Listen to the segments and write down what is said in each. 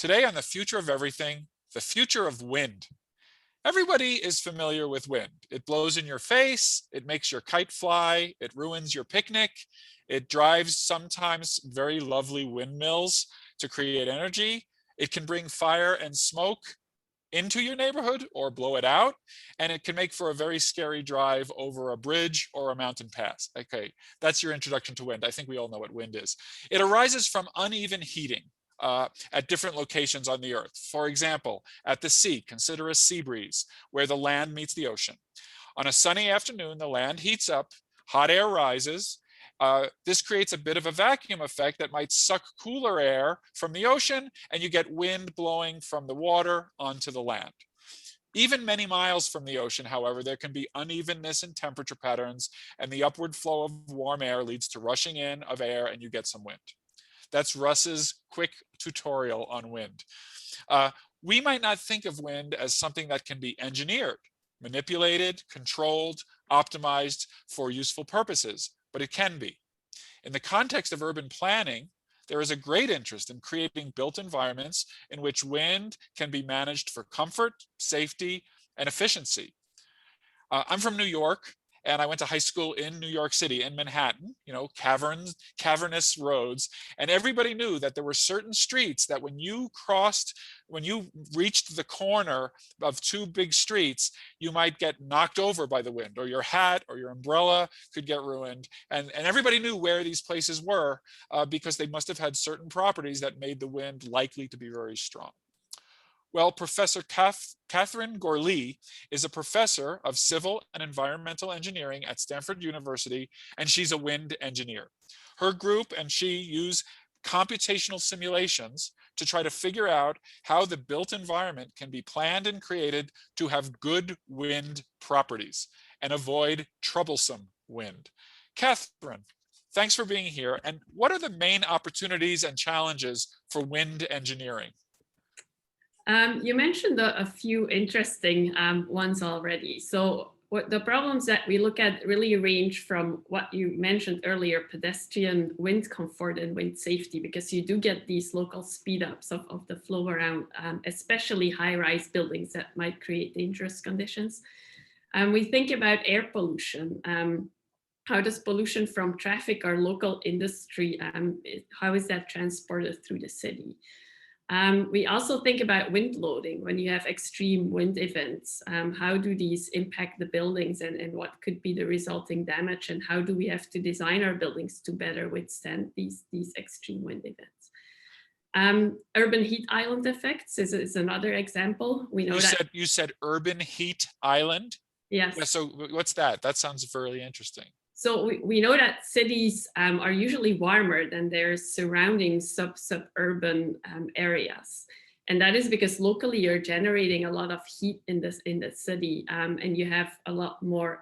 Today on The Future of Everything, the future of wind. Everybody is familiar with wind. It blows in your face, it makes your kite fly, it ruins your picnic, it drives sometimes very lovely windmills to create energy. It can bring fire and smoke into your neighborhood or blow it out, and it can make for a very scary drive over a bridge or a mountain pass. Okay, that's your introduction to wind. I think we all know what wind is. It arises from uneven heating at different locations on the earth. For example, at the sea, consider a sea breeze where the land meets the ocean. On a sunny afternoon, the land heats up, hot air rises. This creates a bit of a vacuum effect that might suck cooler air from the ocean, and you get wind blowing from the water onto the land. Even many miles from the ocean, however, there can be unevenness in temperature patterns, and the upward flow of warm air leads to rushing in of air, and you get some wind. That's Russ's quick tutorial on wind. We might not think of wind as something that can be engineered, manipulated, controlled, optimized for useful purposes, but it can be. In the context of urban planning, there is a great interest in creating built environments in which wind can be managed for comfort, safety, and efficiency. I'm from New York, and I went to high school in New York City, in Manhattan, cavernous roads. And everybody knew that there were certain streets that when you reached the corner of two big streets, you might get knocked over by the wind, or your hat or your umbrella could get ruined. And everybody knew where these places were because they must have had certain properties that made the wind likely to be very strong. Well, Professor Catherine Gorle is a professor of civil and environmental engineering at Stanford University, and she's a wind engineer. Her group and she use computational simulations to try to figure out how the built environment can be planned and created to have good wind properties and avoid troublesome wind. Catherine, thanks for being here. And what are the main opportunities and challenges for wind engineering? You mentioned a few interesting ones already. So what the problems that we look at really range from what you mentioned earlier, pedestrian wind comfort and wind safety, because you do get these local speed ups of the flow around, especially high-rise buildings that might create dangerous conditions. We think about air pollution. How does pollution from traffic or local industry, how is that transported through the city? We also think about wind loading when you have extreme wind events. How do these impact the buildings and what could be the resulting damage, and how do we have to design our buildings to better withstand these extreme wind events? Urban heat island effects is another example. We know you said urban heat island? Yes. Yeah, so what's that? That sounds really interesting. So we know that cities are usually warmer than their surrounding suburban areas. And that is because locally you're generating a lot of heat in the city, and you have a lot more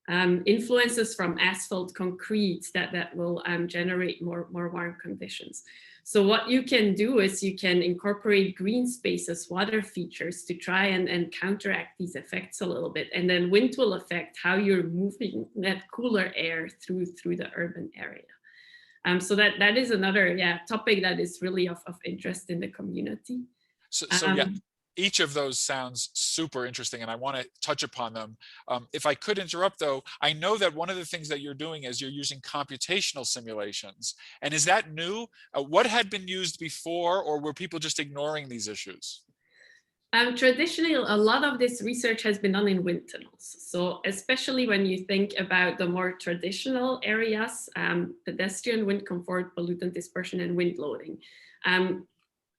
influences from asphalt concrete that will generate more warm conditions. So what you can do is you can incorporate green spaces, water features to try and counteract these effects a little bit. And then wind will affect how you're moving that cooler air through the urban area. So that is another topic that is really of interest in the community. So yeah, each of those sounds super interesting, and I want to touch upon them. If I could interrupt, though, I know that one of the things that you're doing is you're using computational simulations. And is that new? What had been used before, or were people just ignoring these issues? Traditionally, a lot of this research has been done in wind tunnels. So especially when you think about the more traditional areas, pedestrian wind comfort, pollutant dispersion, and wind loading.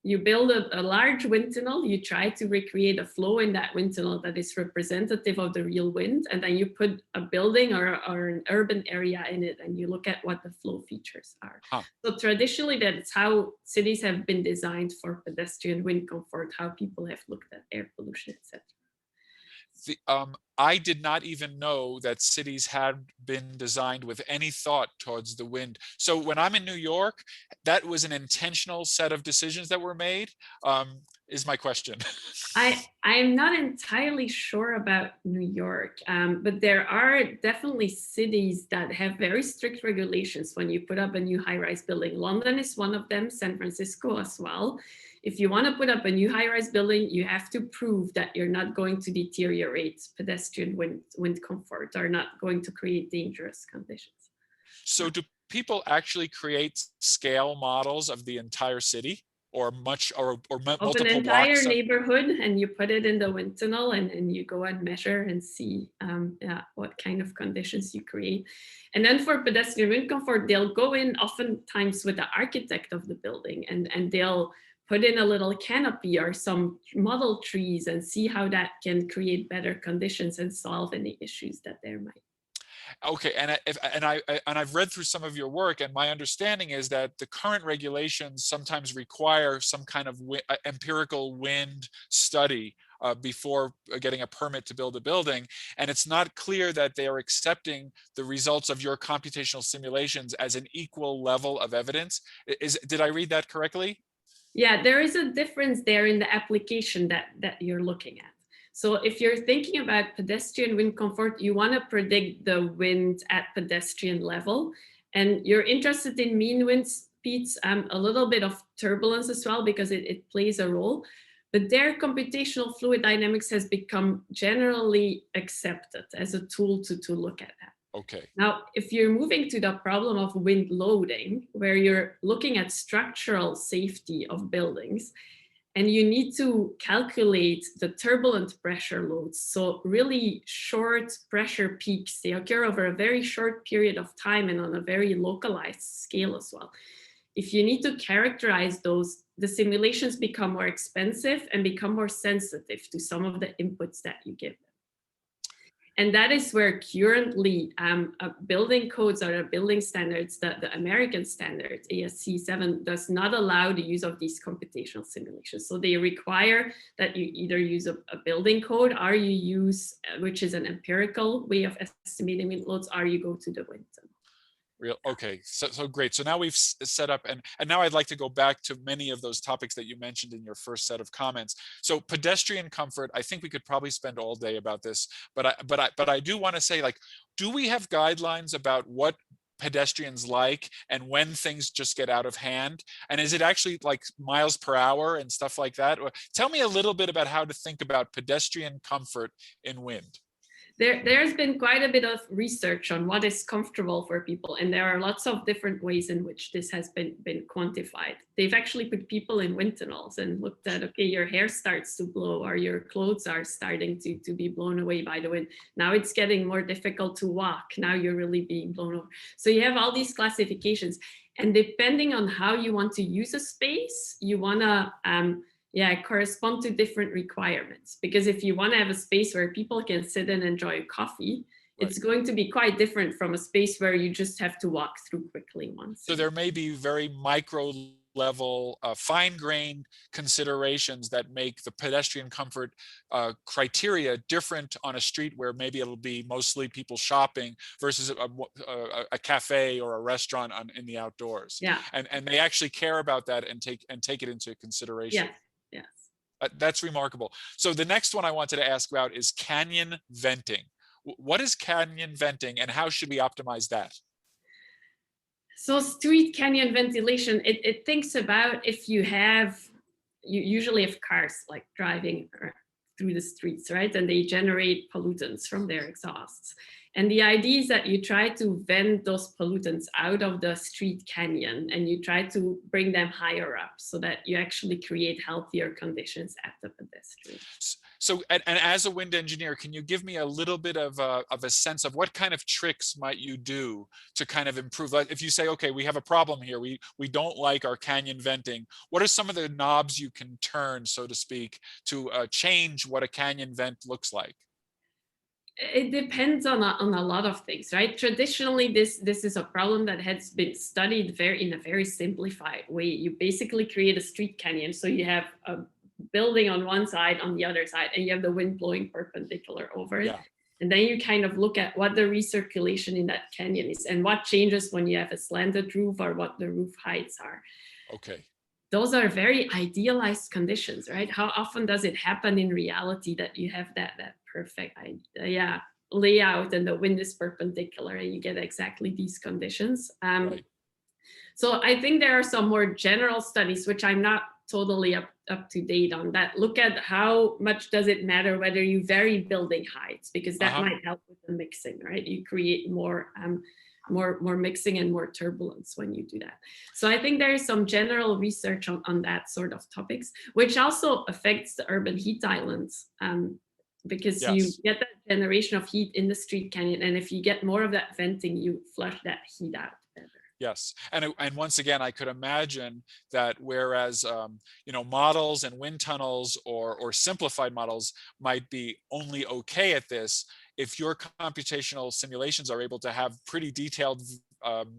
You build a large wind tunnel, you try to recreate a flow in that wind tunnel that is representative of the real wind, and then you put a building or an urban area in it, and you look at what the flow features are. So traditionally, that's how cities have been designed for pedestrian wind comfort, how people have looked at air pollution, etc. I did not even know that cities had been designed with any thought towards the wind. So when I'm in New York, that was an intentional set of decisions that were made. is my question. I'm not entirely sure about New York, but there are definitely cities that have very strict regulations when you put up a new high-rise building. London is one of them, San Francisco as well. If you want to put up a new high-rise building, you have to prove that you're not going to deteriorate pedestrian wind comfort or not going to create dangerous conditions. So do people actually create scale models of the entire city? Or multiple Of an entire blocks neighborhood, and you put it in the wind tunnel, and you go and measure and see what kind of conditions you create. And then for pedestrian wind comfort, they'll go in oftentimes with the architect of the building, and they'll put in a little canopy or some model trees and see how that can create better conditions and solve any issues that there might. Okay, and I've read through some of your work, and my understanding is that the current regulations sometimes require some kind of empirical wind study before getting a permit to build a building, and it's not clear that they are accepting the results of your computational simulations as an equal level of evidence. Did I read that correctly? Yeah, there is a difference there in the application that you're looking at. So if you're thinking about pedestrian wind comfort, you want to predict the wind at pedestrian level. And you're interested in mean wind speeds, a little bit of turbulence as well, because it plays a role. But their computational fluid dynamics has become generally accepted as a tool to look at that. Okay. Now, if you're moving to the problem of wind loading, where you're looking at structural safety of buildings, and you need to calculate the turbulent pressure loads. So really short pressure peaks, they occur over a very short period of time and on a very localized scale as well. If you need to characterize those, the simulations become more expensive and become more sensitive to some of the inputs that you give them. And that is where currently building codes or building standards, the American standard, ASC 7, does not allow the use of these computational simulations. So they require that you either use a building code, or you use, which is an empirical way of estimating wind loads, or you go to the wind tunnel. Okay, so great. So now we've set up, and now I'd like to go back to many of those topics that you mentioned in your first set of comments. So pedestrian comfort, I think we could probably spend all day about this, but I do want to say, like, do we have guidelines about what pedestrians like and when things just get out of hand? And is it actually like miles per hour and stuff like that? Or tell me a little bit about how to think about pedestrian comfort in wind. There's been quite a bit of research on what is comfortable for people, and there are lots of different ways in which this has been quantified. They've actually put people in wind tunnels and looked at, okay, your hair starts to blow, or your clothes are starting to be blown away by the wind. Now it's getting more difficult to walk. Now you're really being blown over. So you have all these classifications, and depending on how you want to use a space, you want to correspond to different requirements. Because if you want to have a space where people can sit and enjoy coffee, right, it's going to be quite different from a space where you just have to walk through quickly once. So there may be very micro level, fine-grained considerations that make the pedestrian comfort criteria different on a street where maybe it'll be mostly people shopping versus a cafe or a restaurant in the outdoors. Yeah. And they actually care about that and take it into consideration. Yeah. Yes. That's remarkable. So the next one I wanted to ask about is canyon venting. What is canyon venting, and how should we optimize that? So street canyon ventilation, it thinks about if you usually have cars like driving through the streets, right? And they generate pollutants from their exhausts. And the idea is that you try to vent those pollutants out of the street canyon, and you try to bring them higher up so that you actually create healthier conditions at the pedestrian. So, and as a wind engineer, can you give me a little bit of a sense of what kind of tricks might you do to kind of improve? Like if you say, okay, we have a problem here, we don't like our canyon venting, what are some of the knobs you can turn, so to speak, to change what a canyon vent looks like? It depends on a lot of things, right? Traditionally, this is a problem that has been studied in a very simplified way. You basically create a street canyon. So you have a building on one side, on the other side, and you have the wind blowing perpendicular over it. Yeah. And then you kind of look at what the recirculation in that canyon is and what changes when you have a slanted roof or what the roof heights are. Okay. those are very idealized conditions, right? How often does it happen in reality that you have that perfect layout and the wind is perpendicular and you get exactly these conditions? Right. So I think there are some more general studies, which I'm not totally up to date on, that look at how much does it matter whether you vary building heights, because that might help with the mixing, right? You create more mixing and more turbulence when you do that. So I think there is some general research on that sort of topics, which also affects the urban heat islands, because you get that generation of heat in the street canyon, and if you get more of that venting, you flush that heat out better. Yes, and once again, I could imagine that whereas models and wind tunnels or simplified models might be only okay at this, if your computational simulations are able to have pretty detailed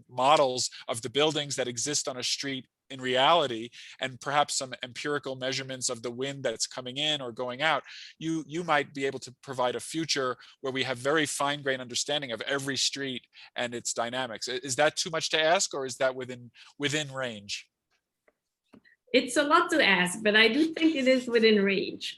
models of the buildings that exist on a street in reality, and perhaps some empirical measurements of the wind that's coming in or going out, you might be able to provide a future where we have very fine-grained understanding of every street and its dynamics. Is that too much to ask, or is that within range? It's a lot to ask, but I do think it is within range.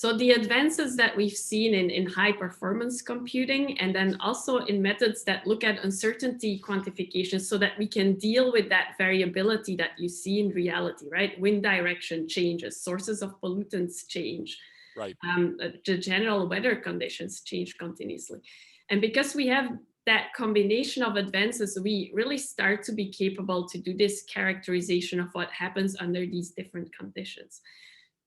So the advances that we've seen in high performance computing, and then also in methods that look at uncertainty quantification so that we can deal with that variability that you see in reality, right? Wind direction changes, sources of pollutants change, right? The general weather conditions change continuously. And because we have that combination of advances, we really start to be capable to do this characterization of what happens under these different conditions.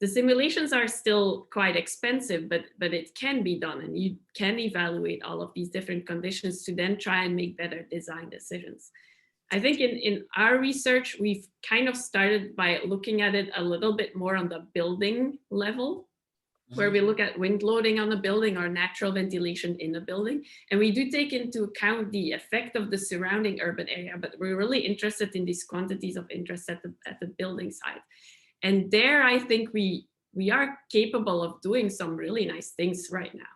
The simulations are still quite expensive, but it can be done, and you can evaluate all of these different conditions to then try and make better design decisions. I think in our research, we've kind of started by looking at it a little bit more on the building level, where we look at wind loading on the building or natural ventilation in the building. And we do take into account the effect of the surrounding urban area, but we're really interested in these quantities of interest at the building side. And there, I think we are capable of doing some really nice things right now.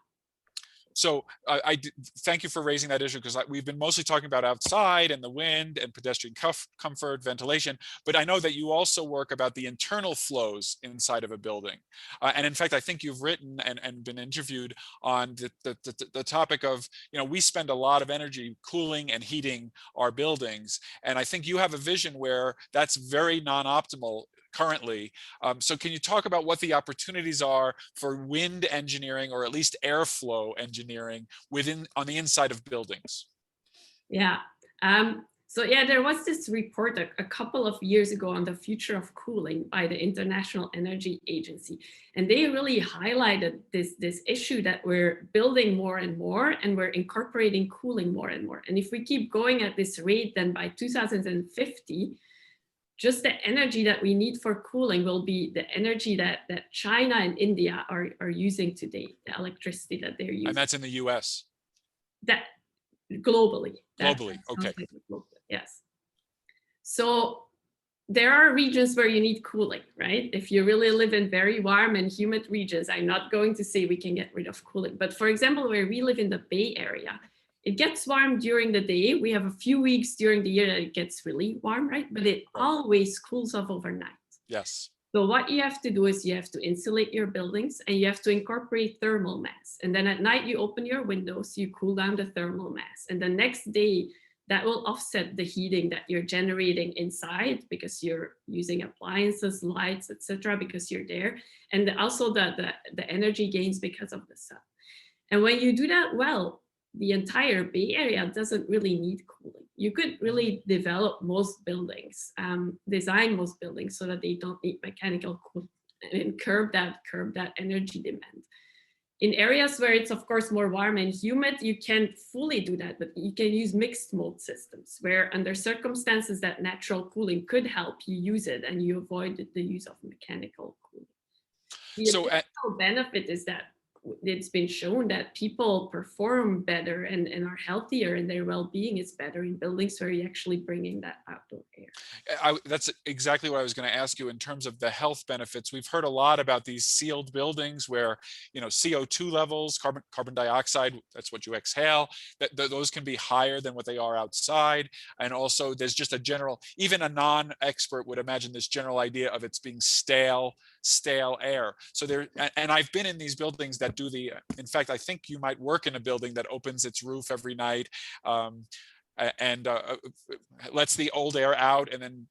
So I thank you for raising that issue, because we've been mostly talking about outside and the wind and pedestrian comfort, ventilation, but I know that you also work about the internal flows inside of a building. And in fact, I think you've written and been interviewed on the topic of, we spend a lot of energy cooling and heating our buildings. And I think you have a vision where that's very non-optimal currently. So can you talk about what the opportunities are for wind engineering, or at least airflow engineering on the inside of buildings? Yeah. So there was this report a couple of years ago on the future of cooling by the International Energy Agency. And they really highlighted this issue that we're building more and more, and we're incorporating cooling more and more. And if we keep going at this rate, then by 2050, just the energy that we need for cooling will be the energy that China and India are using today, the electricity that they're using. And that's in the US? That globally. Globally, okay. Globally, yes. So there are regions where you need cooling, right? If you really live in very warm and humid regions, I'm not going to say we can get rid of cooling. But for example, where we live in the Bay Area, it gets warm during the day. We have a few weeks during the year that it gets really warm, right? But it always cools off overnight. Yes. So what you have to do is you have to insulate your buildings, and you have to incorporate thermal mass. And then at night you open your windows, you cool down the thermal mass. And the next day that will offset the heating that you're generating inside, because you're using appliances, lights, etc., because you're there. And also the energy gains because of the sun. And when you do that well, the entire Bay Area doesn't really need cooling. You could really develop most buildings, design most buildings so that they don't need mechanical cooling, and curb that energy demand. In areas where it's of course more warm and humid, you can't fully do that, but you can use mixed mode systems where under circumstances that natural cooling could help, you use it and you avoid the use of mechanical cooling. The additional benefit is that it's been shown that people perform better and are healthier, and their well-being is better in buildings where you actually bring in that outdoor air. That's exactly what I was going to ask you in terms of the health benefits. We've heard a lot about these sealed buildings where, CO2 levels, carbon dioxide, that's what you exhale, those can be higher than what they are outside. And also there's just a general, even a non-expert would imagine this general idea of it's being stale air. So and I've been in these buildings that do in fact, I think you might work in a building that opens its roof every night. And lets the old air out and then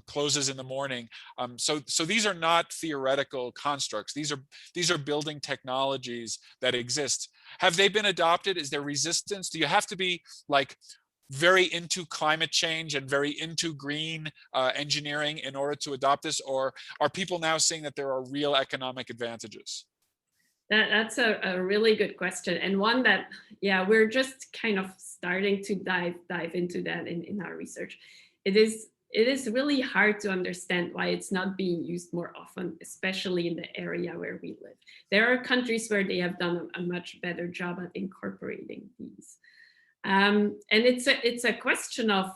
closes in the morning. So these are not theoretical constructs. These are building technologies that exist. Have they been adopted? Is there resistance? Do you have to be like very into climate change and very into green engineering in order to adopt this? Or are people now seeing that there are real economic advantages? That's a really good question, and one that, yeah, we're just kind of starting to dive into that in our research. It is really hard to understand why it's not being used more often, especially in the area where we live. There are countries where they have done a much better job at incorporating these. And it's a question of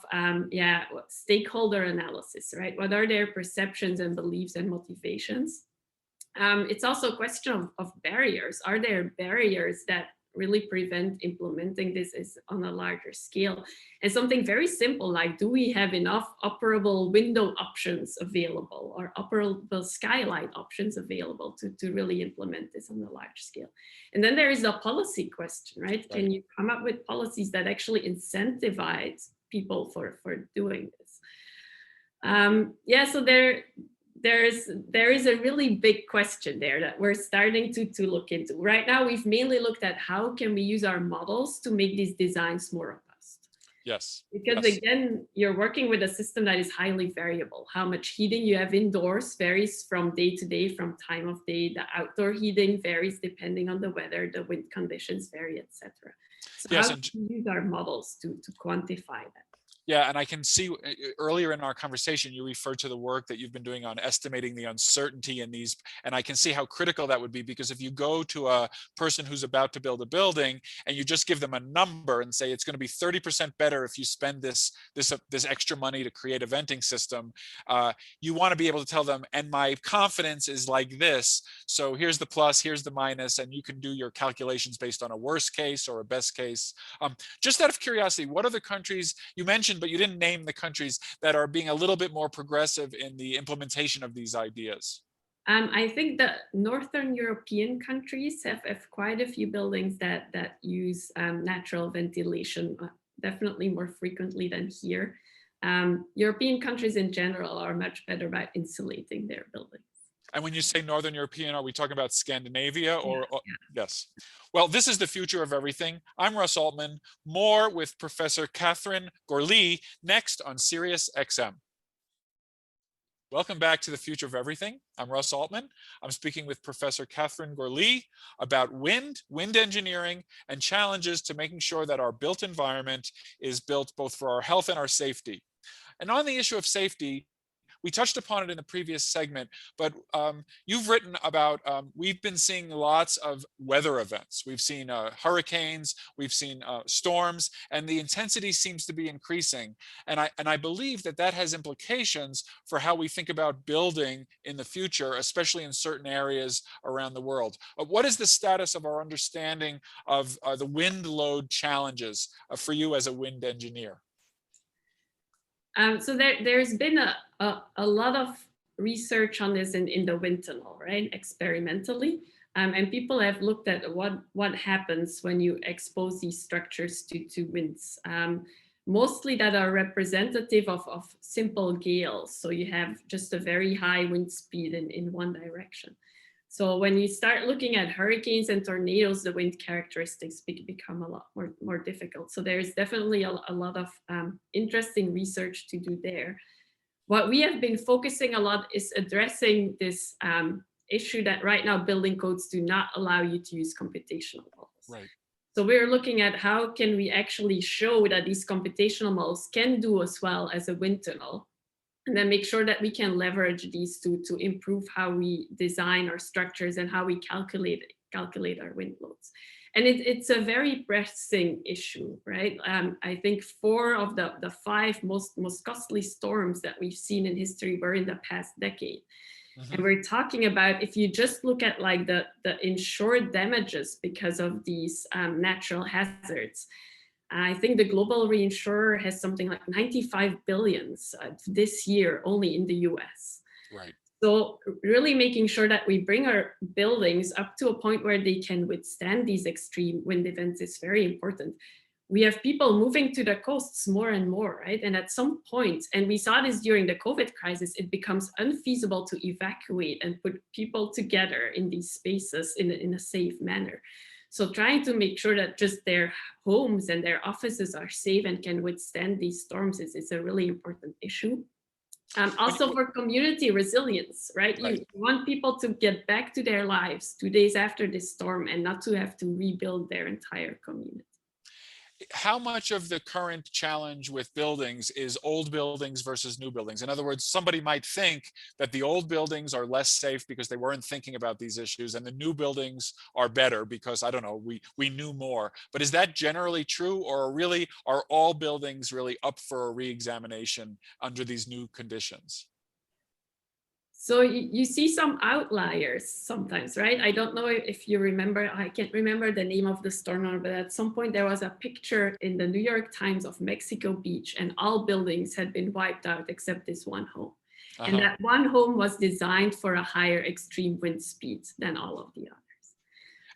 stakeholder analysis, right? What are their perceptions and beliefs and motivations? It's also a question of barriers. Are there barriers that really prevent implementing this on a larger scale? And something very simple, like, do we have enough operable window options available or operable skylight options available to really implement this on a large scale? And then there is a policy question, right? Can you come up with policies that actually incentivize people for doing this? So there is a really big question there that we're starting to look into. Right now, we've mainly looked at how can we use our models to make these designs more robust. Yes. Because again, you're working with a system that is highly variable. How much heating you have indoors varies from day to day, from time of day. The outdoor heating varies depending on the weather, the wind conditions vary, etc. So yes, how can we use our models to quantify that? Yeah, and I can see earlier in our conversation, you referred to the work that you've been doing on estimating the uncertainty in these, and I can see how critical that would be, because if you go to a person who's about to build a building and you just give them a number and say it's going to be 30% better if you spend this extra money to create a venting system, you want to be able to tell them, and my confidence is like this, so here's the plus, here's the minus, and you can do your calculations based on a worst case or a best case. Just out of curiosity, what are the countries you mentioned, but you didn't name the countries that are being a little bit more progressive in the implementation of these ideas? I think the Northern European countries have quite a few buildings that use natural ventilation, definitely more frequently than here. European countries in general are much better about insulating their buildings. And when you say Northern European, are we talking about Scandinavia or? Yeah. Yes. Well, this is the future of everything. I'm Russ Altman. More with Professor Catherine Gorle next on Sirius XM. Welcome back to the future of everything. I'm Russ Altman. I'm speaking with Professor Catherine Gorle about wind engineering, and challenges to making sure that our built environment is built both for our health and our safety. And on the issue of safety, we touched upon it in the previous segment, but you've written about, we've been seeing lots of weather events. We've seen hurricanes, we've seen storms, and the intensity seems to be increasing. And I believe that has implications for how we think about building in the future, especially in certain areas around the world. What is the status of our understanding of the wind load challenges for you as a wind engineer? So there's been a lot of research on this in the wind tunnel, right, experimentally. And people have looked at what happens when you expose these structures to winds, mostly that are representative of simple gales. So you have just a very high wind speed in one direction. So when you start looking at hurricanes and tornadoes, the wind characteristics become a lot more difficult. So there's definitely a lot of interesting research to do there. What we have been focusing a lot is addressing this issue that right now building codes do not allow you to use computational models. Right. So we're looking at how can we actually show that these computational models can do as well as a wind tunnel, and then make sure that we can leverage these to improve how we design our structures and how we calculate calculate our wind loads. And it's a very pressing issue, right? I think 4 of the 5 most costly storms that we've seen in history were in the past decade. And we're talking about, if you just look at like the insured damages because of these natural hazards, I think the global reinsurer has something like 95 billions this year only in the US. Right. So really making sure that we bring our buildings up to a point where they can withstand these extreme wind events is very important. We have people moving to the coasts more and more, right? And at some point, and we saw this during the COVID crisis, it becomes unfeasible to evacuate and put people together in these spaces in a safe manner. So trying to make sure that just their homes and their offices are safe and can withstand these storms is a really important issue. Also for community resilience, right? Right. You want people to get back to their lives 2 days after this storm and not to have to rebuild their entire community. How much of the current challenge with buildings is old buildings versus new buildings? In other words, somebody might think that the old buildings are less safe because they weren't thinking about these issues, and the new buildings are better because, I don't know, we knew more. But is that generally true, or really are all buildings really up for a re-examination under these new conditions? So you see some outliers sometimes, right? I don't know if you remember, I can't remember the name of the storm, but at some point there was a picture in the New York Times of Mexico Beach, and all buildings had been wiped out except this one home. And that one home was designed for a higher extreme wind speed than all of the others.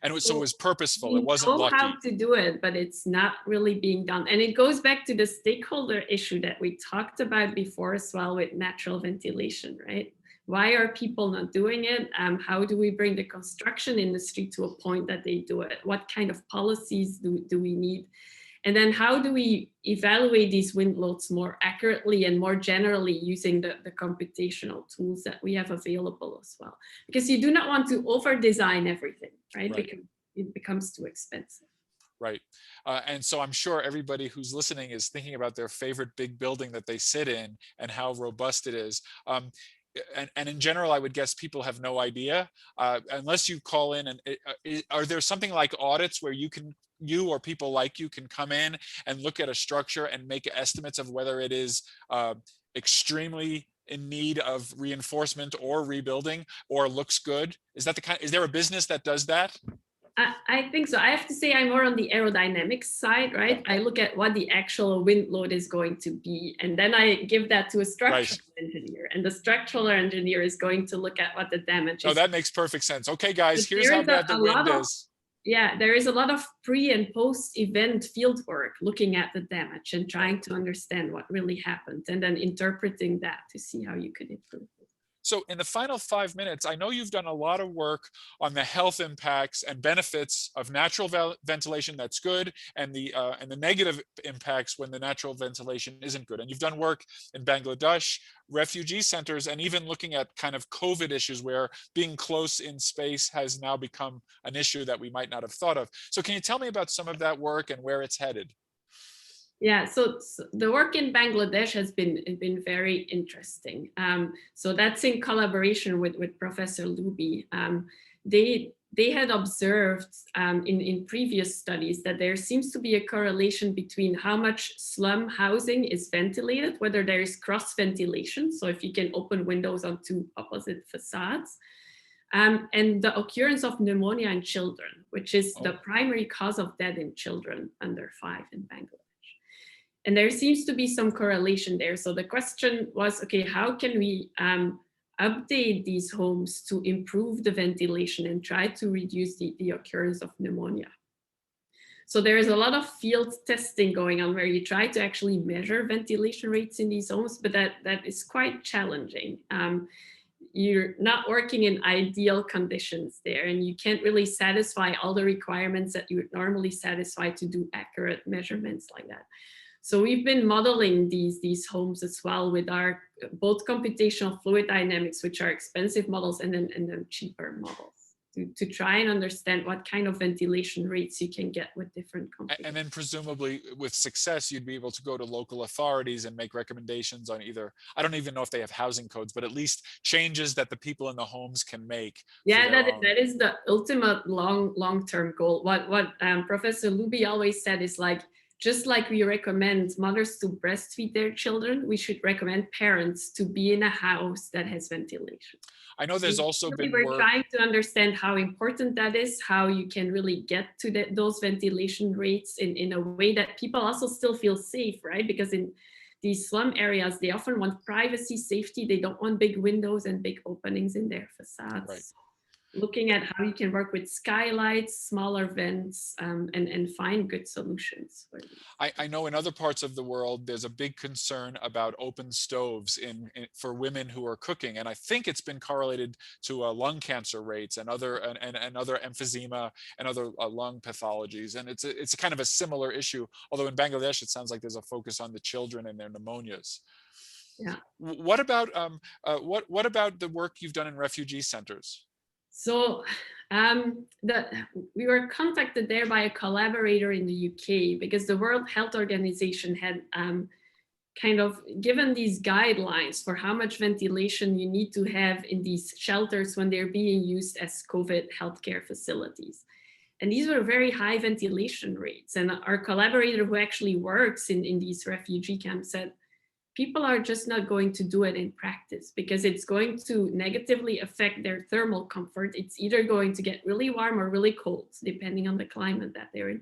And so it was purposeful, it wasn't lucky. We know how to do it, but it's not really being done. And it goes back to the stakeholder issue that we talked about before as well with natural ventilation, right? Why are people not doing it? How do we bring the construction industry to a point that they do it? What kind of policies do we need? And then how do we evaluate these wind loads more accurately and more generally using the computational tools that we have available as well? Because you do not want to over-design everything, right? Because it becomes too expensive. Right. And so I'm sure everybody who's listening is thinking about their favorite big building that they sit in and how robust it is. And in general, I would guess people have no idea unless you call in. And are there something like audits where you or people like you can come in and look at a structure and make estimates of whether it is extremely in need of reinforcement or rebuilding, or looks good? Is there a business that does that? I think so. I have to say I'm more on the aerodynamics side, right? I look at what the actual wind load is going to be, and then I give that to a structural engineer, and the structural engineer is going to look at what the damage is. Oh, that makes perfect sense. Okay, guys, here's how bad the wind is. Yeah, there is a lot of pre and post-event field work looking at the damage and trying to understand what really happened, and then interpreting that to see how you could improve it. So in the final 5 minutes, I know you've done a lot of work on the health impacts and benefits of natural ventilation that's good, and the negative impacts when the natural ventilation isn't good. And you've done work in Bangladesh, refugee centers, and even looking at kind of COVID issues where being close in space has now become an issue that we might not have thought of. So can you tell me about some of that work and where it's headed? Yeah, so the work in Bangladesh has been very interesting. So that's in collaboration with Professor Luby. They had observed in previous studies that there seems to be a correlation between how much slum housing is ventilated, whether there is cross ventilation, so if you can open windows on 2 opposite facades, and the occurrence of pneumonia in children, which is the primary cause of death in children under 5 in Bangladesh. And there seems to be some correlation there. So the question was, okay, how can we update these homes to improve the ventilation and try to reduce the occurrence of pneumonia? So there is a lot of field testing going on where you try to actually measure ventilation rates in these homes, but that is quite challenging. You're not working in ideal conditions there, and you can't really satisfy all the requirements that you would normally satisfy to do accurate measurements like that. So we've been modeling these homes as well with our both computational fluid dynamics, which are expensive models, and then cheaper models to try and understand what kind of ventilation rates you can get with different companies. And then presumably with success, you'd be able to go to local authorities and make recommendations on either, I don't even know if they have housing codes, but at least changes that the people in the homes can make. Yeah, that is the ultimate long-term goal. What Professor Luby always said is like, just like we recommend mothers to breastfeed their children, we should recommend parents to be in a house that has ventilation. I know there's also been we're work. trying to understand how important that is, how you can really get to those ventilation rates in a way that people also still feel safe, right? Because in these slum areas, they often want privacy, safety. They don't want big windows and big openings in their facades. Right. Looking at how you can work with skylights, smaller vents, and find good solutions. I know in other parts of the world, there's a big concern about open stoves for women who are cooking. And I think it's been correlated to lung cancer rates and other emphysema and other lung pathologies. And it's a kind of a similar issue, although in Bangladesh, it sounds like there's a focus on the children and their pneumonias. Yeah. What about the work you've done in refugee centers? So we were contacted there by a collaborator in the UK because the World Health Organization had kind of given these guidelines for how much ventilation you need to have in these shelters when they're being used as COVID healthcare facilities. And these were very high ventilation rates. And our collaborator who actually works in these refugee camps said, people are just not going to do it in practice because it's going to negatively affect their thermal comfort. It's either going to get really warm or really cold, depending on the climate that they're in.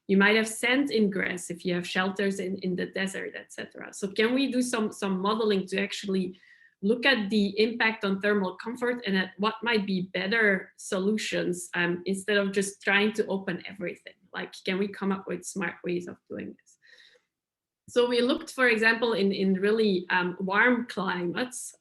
You might have sand ingress if you have shelters in the desert, etc. So can we do some modeling to actually look at the impact on thermal comfort and at what might be better solutions instead of just trying to open everything? Like, can we come up with smart ways of doing this? So we looked, for example, in really warm climates,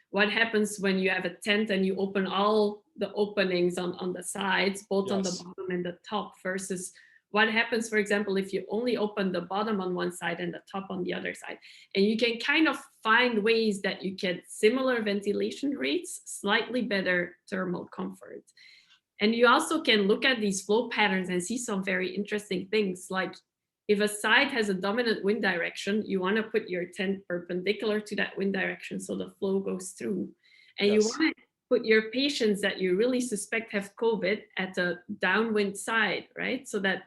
what happens when you have a tent and you open all the openings on the sides, both on the bottom and the top, versus what happens, for example, if you only open the bottom on one side and the top on the other side. And you can kind of find ways that you get similar ventilation rates, slightly better thermal comfort. And you also can look at these flow patterns and see some very interesting things, like if a side has a dominant wind direction, you want to put your tent perpendicular to that wind direction so the flow goes through. And you want to put your patients that you really suspect have COVID at the downwind side, right? So that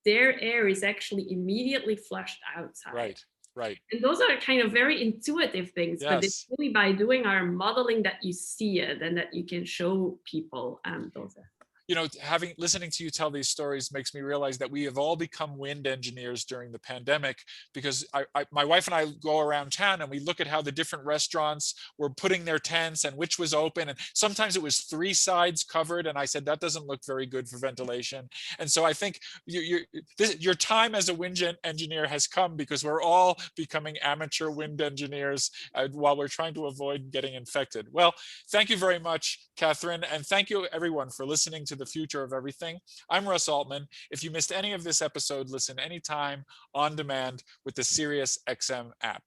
their air is actually immediately flushed outside. Right. And those are kind of very intuitive things, but it's really by doing our modeling that you see it and that you can show people those are. You know, listening to you tell these stories makes me realize that we have all become wind engineers during the pandemic, because my wife and I go around town and we look at how the different restaurants were putting their tents and which was open. And sometimes it was 3 sides covered. And I said, that doesn't look very good for ventilation. And so I think your time as a wind engineer has come, because we're all becoming amateur wind engineers while we're trying to avoid getting infected. Well, thank you very much, Catherine. And thank you everyone for listening to The Future of Everything. I'm Russ Altman. If you missed any of this episode, listen anytime on demand with the SiriusXM app.